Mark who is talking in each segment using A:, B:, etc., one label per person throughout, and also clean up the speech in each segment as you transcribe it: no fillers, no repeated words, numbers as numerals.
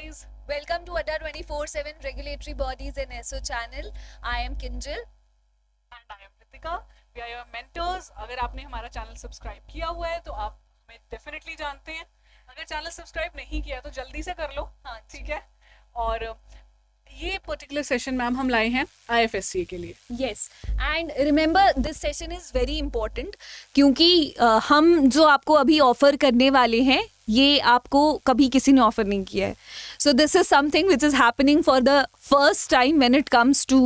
A: guys.
B: Welcome to Adda 24/7 Regulatory Bodies and SO channel. I am Kinjal.
A: And I am Ritika. We are your mentors. अगर आपने हमारा channel subscribe किया हुआ है तो आप हमें डेफिनेटली जानते हैं. अगर चैनल सब्सक्राइब नहीं किया तो जल्दी से कर लो. हाँ ठीक है. और ये पर्टिकुलर सेशन मैम हम लाए हैं IFSCA के लिए.
B: Yes, and remember this session is very important क्योंकि हम जो आपको अभी ऑफर करने वाले हैं ये आपको कभी किसी ने ऑफर नहीं किया है. So this is something which is happening for the first time when it comes to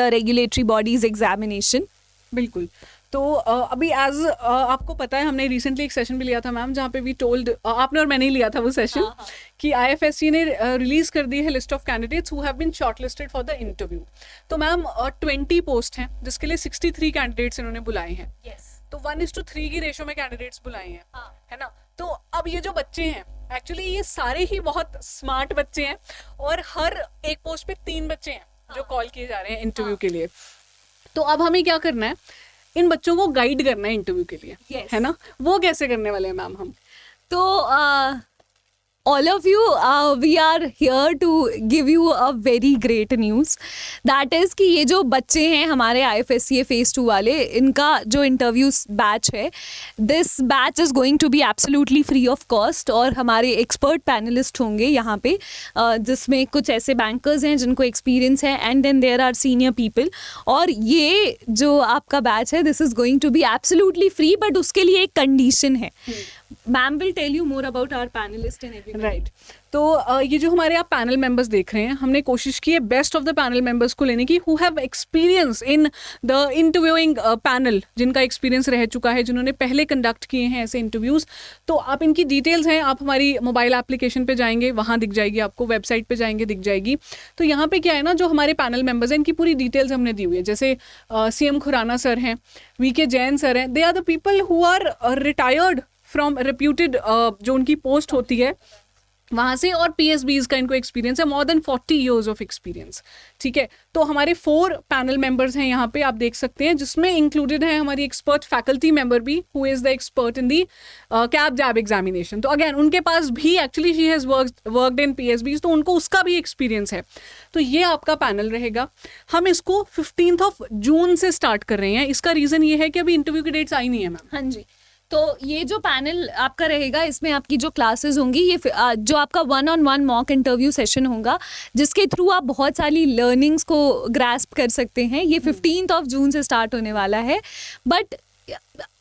B: the regulatory bodies examination.
A: बिल्कुल. तो अभी एज आपको पता है हमने रिसेंटली एक सेशन भी लिया था मैम जहाँ पे वी टोल्ड आपने और मैंने ही लिया था वो सेशन कि IFSC ने रिलीज कर दी है list of candidates who have been shortlisted for the interview. तो मैम 20 पोस्ट हैं जिसके लिए 63 कैंडिडेट्स इन्होंने बुलाए हैं. तो 1:3 की रेशो में कैंडिडेट्स बुलाए हैं. है ना. तो अब ये जो बच्चे हैं एक्चुअली ये सारे ही बहुत स्मार्ट बच्चे हैं और हर एक पोस्ट पे 3 बच्चे हैं जो कॉल किए जा रहे हैं इंटरव्यू के लिए. तो अब हमें क्या करना है, इन बच्चों को गाइड करना है इंटरव्यू के लिए. है ना. वो कैसे करने वाले हैं मैम हम?
B: तो all of you, we are here to give you a very great news. That is कि ये जो बच्चे हैं हमारे IFSCA Phase 2 वाले, इनका जो इंटरव्यूज बैच है, this batch is going to be absolutely free of cost. और हमारे एक्सपर्ट पैनलिस्ट होंगे यहाँ पे जिसमें कुछ ऐसे बैंकर्स हैं जिनको एक्सपीरियंस है and then there are senior people. और ये जो आपका बैच है this is going to be absolutely free, but उसके लिए एक कंडीशन है. Ma'am will tell you more about our panelist and everything.
A: Right. तो ये जो हमारे आप पैनल मेंबर्स देख रहे हैं, हमने कोशिश की है best of the panel members को लेने की who have experience in the interviewing panel, जिनका एक्सपीरियंस रह चुका है, जिन्होंने पहले कंडक्ट किए हैं ऐसे इंटरव्यूज़. तो आप इनकी डिटेल्स हैं, आप हमारी मोबाइल एप्लीकेशन पे जाएंगे, वहाँ दिख जाएगी आपको, वेबसाइट पे जाएंगे दिख जाएगी. तो यहाँ पे क्या है ना, जो हमारे पैनल मेंबर्स हैं इनकी पूरी डिटेल्स हमने दी हुई है. जैसे CM खुराना सर हैं, VK जैन सर हैं. They are the people who are retired from reputed जो उनकी पोस्ट होती है वहाँ से, और PSBs का इनको एक्सपीरियंस है, more than 40 years of experience. ठीक है. तो हमारे 4 पैनल मेंबर्स हैं यहाँ पे, आप देख सकते हैं, जिसमें इंक्लूडेड है हमारी एक्सपर्ट फैकल्टी मेंबर भी who is the expert in the CAIIB JAIIB examination. तो अगेन उनके पास भी actually she has worked in PSBs, तो उनको उसका भी एक्सपीरियंस है. तो ये आपका पैनल रहेगा. हम इसको 15 जून से स्टार्ट कर रहे हैं. इसका रीज़न ये है कि अभी इंटरव्यू की डेट्स आई नहीं है मैम.
B: हाँ जी. तो ये जो पैनल आपका रहेगा इसमें आपकी जो क्लासेस होंगी, ये जो आपका 1-on-1 मॉक इंटरव्यू सेशन होगा जिसके थ्रू आप बहुत सारी लर्निंग्स को ग्रास्प कर सकते हैं. ये 15 जून से स्टार्ट होने वाला है. बट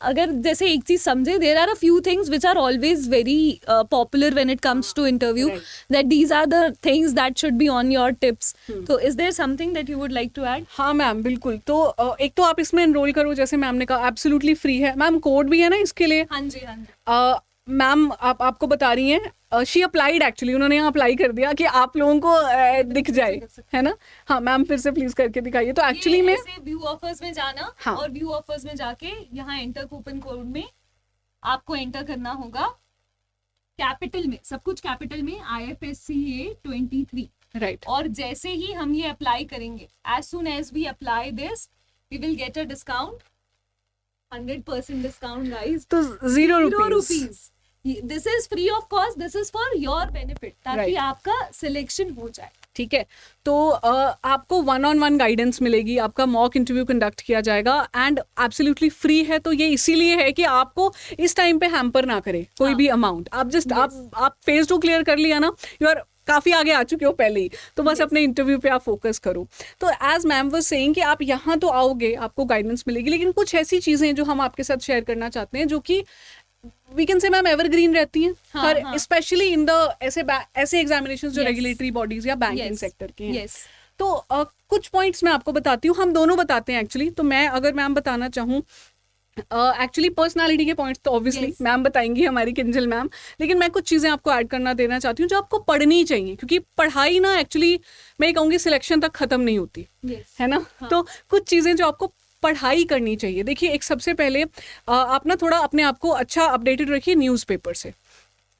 B: अगर जैसे एक चीज समझे, there are a few things which are always very popular when it comes to interview, that these are the things that should be on your tips. तो is there something that you would like to add?
A: हाँ ma'am बिल्कुल. तो एक तो आप इसमें enrol करो, जैसे मैम ने कहा एब्सोल्युटली फ्री है. मैम कोड भी है ना इसके लिए?
B: हाँ जी. हाँ जी.
A: मैम आपको बता रही हैं, शी अप्लाइड एक्चुअली, उन्होंने यहाँ अप्लाई कर दिया कि आप लोगों को दिख जाए. है ना. हाँ मैम फिर से प्लीज करके दिखाइए. तो एक्चुअली में
B: व्यू ऑफर्स में जाना. हाँ. और व्यू ऑफर्स में जाके यहाँ एंटर कूपन कोड में आपको एंटर करना होगा कैपिटल में, सब कुछ कैपिटल में, IFSCA 23.
A: राइट.
B: और जैसे ही हम ये अप्लाई करेंगे, as soon as we apply this, we will get a discount, 100% discount guys.
A: तो 0
B: rupees. This is free of cost, this is for your benefit, ताकि आपका सिलेक्शन हो जाए.
A: ठीक है. तो आपको 1-on-1 गाइडेंस मिलेगी, आपका मॉक इंटरव्यू कंडक्ट किया जाएगा एंड एब्सोल्युटली फ्री है. तो ये इसीलिए है कि आपको इस टाइम पे हैम्पर ना करे कोई भी अमाउंट. आप जस्ट आप फेज 2 क्लियर कर लिया ना, यू आर काफ़ी आगे आ चुके हो पहले ही, तो बस अपने इंटरव्यू पे आप फोकस करो. तो एज मैम वाज सेइंग कि आप यहाँ तो आओगे, आपको गाइडेंस मिलेगी, लेकिन कुछ ऐसी चीज़ें जो हम आपके साथ शेयर करना चाहते हैं जो कि we can say ma'am evergreen रहती हैं. हर स्पेशली इन द ऐसे एग्जामिनेशंस जो रेगुलेटरी बॉडीज या बैंकिंग सेक्टर के हैं. तो कुछ पॉइंट्स मैं आपको बताती हूँ, हम दोनों बताते हैं एक्चुअली. तो मैं अगर मैम बताना चाहूँ, एक्चुअली पर्सनालिटी के पॉइंट्स तो ऑब्वियसली मैम बताएंगी, हमारी किंजल मैम, लेकिन मैं कुछ चीज़ें आपको ऐड करना देना चाहती हूँ जो आपको पढ़नी चाहिए, क्योंकि पढ़ाई ना एक्चुअली मैं कहूँगी सिलेक्शन तक ख़त्म नहीं होती. है ना. तो कुछ चीज़ें जो आपको पढ़ाई करनी चाहिए. देखिए, एक सबसे पहले आप ना थोड़ा अपने आप को अच्छा अपडेटेड रखिए न्यूज़पेपर से.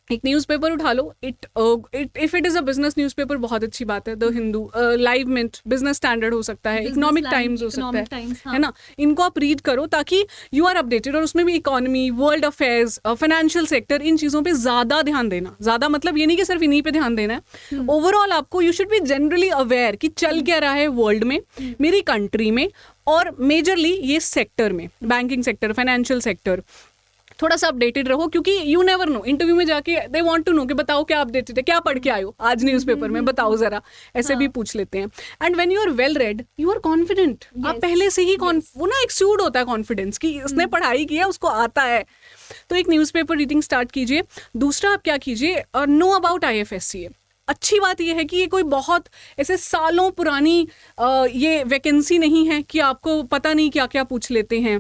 A: एक न्यूज़पेपर उठा लो, if it is a business newspaper बहुत अच्छी बात है, the Hindu, live mint, business standard हो सकता है,
B: Business
A: इकोनॉमिक
B: Line,
A: टाइम्स हो सकता
B: Economic
A: है
B: Times, हाँ.
A: है ना, इनको आप रीड करो ताकि यू आर अपडेटेड, और उसमें भी economy, world affairs, financial sector, इन चीज़ों पे ज़्यादा ध्यान देना। ज़्यादा मतलब ये नहीं कि सिर्फ इन्हीं पे ध्यान देना है, ओवरऑल आपको you should be generally aware कि चल क्या रहा है वर्ल्ड में, मेरी कंट्री में, और मेजरली ये सेक्टर में, बैंकिंग सेक्टर, फाइनेंशियल सेक्टर, थोड़ा सा अपडेटेड रहो, क्योंकि यू नेवर नो, इंटरव्यू में जाके दे वांट टू नो कि बताओ क्या अपडेटेड है, क्या पढ़ के आयो आज न्यूज़पेपर में, बताओ जरा, ऐसे भी पूछ लेते हैं। And when you are well read, you are confident, आप पहले से ही वो ना एक्सूड होता है कॉन्फिडेंस कि इसने पढ़ाई की है, उसको आता है। तो एक न्यूज़पेपर रीडिंग स्टार्ट कीजिए। दूसरा आप क्या कीजिए, नो अबाउट IFSCA। अच्छी बात यह है कि ये कोई बहुत ऐसे सालों पुरानी ये वैकेंसी नहीं है कि आपको पता नहीं क्या क्या पूछ लेते हैं।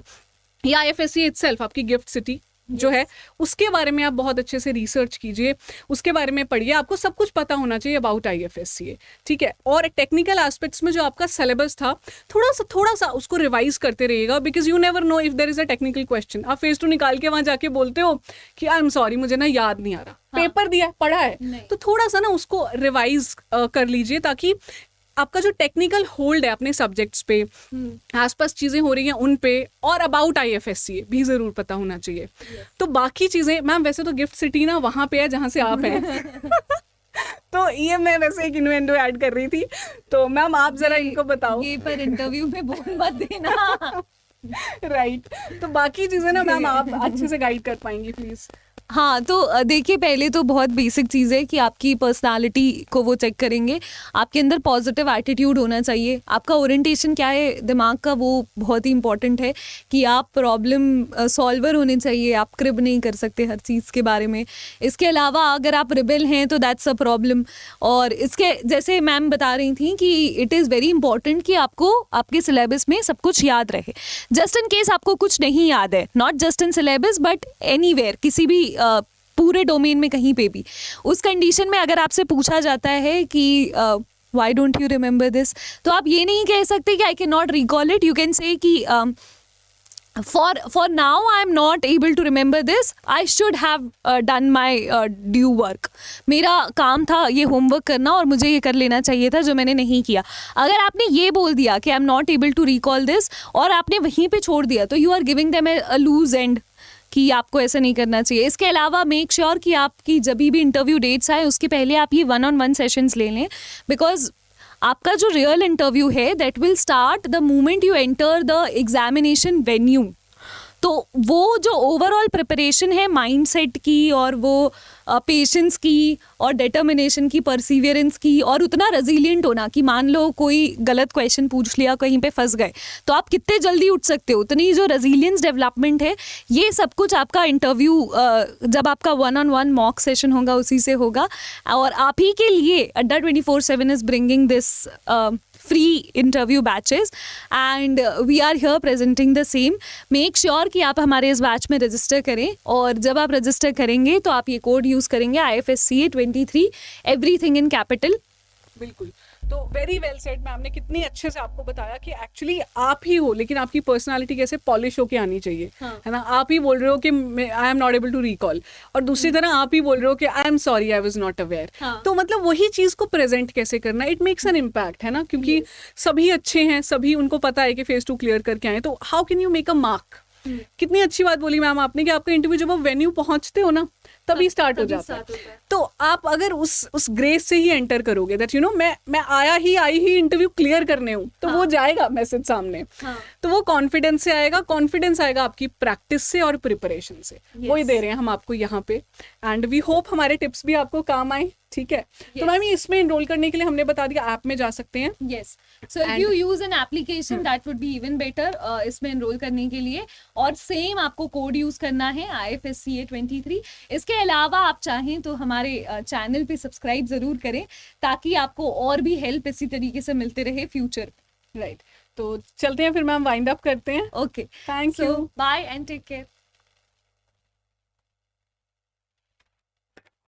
A: ये IFSCA इटसेल्फ, आपकी गिफ्ट सिटी जो है, उसके बारे में आप बहुत अच्छे से रिसर्च कीजिए, उसके बारे में पढ़िए, आपको सब कुछ पता होना चाहिए अबाउट IFSCA, ठीक है। और टेक्निकल एस्पेक्ट्स में जो आपका सिलेबस था, थोड़ा सा उसको रिवाइज करते रहिएगा, because you never know if there is a technical question. आप फेस टू निकाल के वहां जाके बोलते हो कि आई एम सॉरी, मुझे ना याद नहीं आ रहा, पेपर दिया पढ़ा है, तो थोड़ा सा ना उसको रिवाइज कर लीजिए, ताकि आपका जो टेक्निकल होल्ड है अपने सब्जेक्ट्स पे, आसपास चीज़ें हो रही हैं उन पे, और अबाउट IFSCA भी ज़रूर पता होना चाहिए। तो बाकी चीज़ें, मैम वैसे तो गिफ्ट सिटी ना वहाँ पे है जहाँ से आप हैं तो ये मैं वैसे एक इन्वेंडो ऐड कर रही थी, तो मैम आप ज़रा इनको बताओ।
B: ये पर इंटरव्यू में बोल मत देना।
A: राइट तो बाकी चीज़ें ना मैम आप अच्छे से गाइड कर पाएंगी प्लीज़।
B: हाँ, तो देखिए, पहले तो बहुत बेसिक चीज़ है कि आपकी पर्सनालिटी को वो चेक करेंगे। आपके अंदर पॉजिटिव एटीट्यूड होना चाहिए। आपका ओरिएंटेशन क्या है दिमाग का, वो बहुत ही इंपॉर्टेंट है कि आप प्रॉब्लम सॉल्वर होने चाहिए। आप क्रिब नहीं कर सकते हर चीज़ के बारे में। इसके अलावा अगर आप रिबेल हैं तो दैट्स अ प्रॉब्लम। और इसके जैसे मैम बता रही थी कि इट इज़ वेरी इंपॉर्टेंट कि आपको आपके सिलेबस में सब कुछ याद रहे। जस्ट इन केस आपको कुछ नहीं याद है, not just in syllabus but anywhere, किसी भी पूरे डोमेन में कहीं पे भी, उस कंडीशन में अगर आपसे पूछा जाता है कि why don't you remember this, तो आप ये नहीं कह सकते कि I can not recall it. You can say कि for now I am not able to remember this, I should have done my due work। मेरा काम था ये होमवर्क करना और मुझे ये कर लेना चाहिए था जो मैंने नहीं किया। अगर आपने ये बोल दिया कि I am not able to recall this और आपने वहीं पे छोड़ दिया, तो you are giving them a loose end कि आपको ऐसा नहीं करना चाहिए। इसके अलावा मेक श्योर कि आपकी जब भी इंटरव्यू डेट्स आए उसके पहले आप ये 1-on-1 सेशंस ले लें, बिकॉज आपका जो रियल इंटरव्यू है that will start the moment you enter the examination venue. तो वो जो ओवरऑल प्रिपरेशन है माइंडसेट की और वो पेशेंस की और डिटर्मिनेशन की, परसीवियरेंस की, और उतना रेजिलिएंट होना कि मान लो कोई गलत क्वेश्चन पूछ लिया, कहीं पे फंस गए, तो आप कितने जल्दी उठ सकते हो, उतनी जो रेजिलियंस डेवलपमेंट है, ये सब कुछ आपका इंटरव्यू जब आपका 1-on-1 मॉक सेशन होगा उसी से होगा। और आप ही के लिए अड्डा 24/7 is bringing this free interview batches and we are here presenting the same। make sure कि आप हमारे इस बैच में रजिस्टर करें, और जब आप रजिस्टर करेंगे तो आप ये कोड यूज़ करेंगे IFSCA 23 एवरीथिंग इन कैपिटल।
A: बिल्कुल, तो वेरी वेल सेड मैम ने कितनी अच्छे से आपको बताया कि एक्चुअली आप ही हो, लेकिन आपकी पर्सनालिटी कैसे पॉलिश होके आनी चाहिए, है ना। आप ही बोल रहे हो कि I am not able to recall, और दूसरी तरह आप ही बोल रहे हो कि I am sorry I was not aware. तो मतलब वही चीज़ को प्रेजेंट कैसे करना, इट मेक्स एन इम्पैक्ट, है ना, क्योंकि सभी अच्छे हैं, सभी उनको पता है कि फेस 2 क्लियर करके आए, तो how can you make a mark. कितनी अच्छी बात बोली मैम आपने कि आपका इंटरव्यू जब आप वेन्यू पहुंचते हो ना तभी स्टार्ट हो जाता है। तो आप अगर उस ग्रेस से ही एंटर करोगे दैट यू नो मैं आई ही इंटरव्यू क्लियर करने हूँ, तो वो जाएगा मैसेज सामने। तो वो कॉन्फिडेंस से आएगा, कॉन्फिडेंस आएगा आपकी प्रैक्टिस से और प्रिपरेशन से। वही दे रहे हैं हम आपको यहाँ पे, एंड वी होप हमारे टिप्स भी आपको काम आए, ठीक है। तो मैम इसमें एनरोल करने के लिए हमने बता दिया ऐप में जा सकते हैं।
B: Yes, so if you use an application that would be even better इसमें एनरोल करने के लिए, और सेम आपको कोड यूज करना है IFSCA 23। इसके अलावा आप चाहें तो हमारे चैनल पे सब्सक्राइब जरूर करें ताकि आपको और भी हेल्प इसी तरीके से मिलते रहे फ्यूचर।
A: राइट, तो चलते हैं फिर मैम, वाइंड अप करते हैं।
B: Okay,
A: thank you,
B: bye and take care.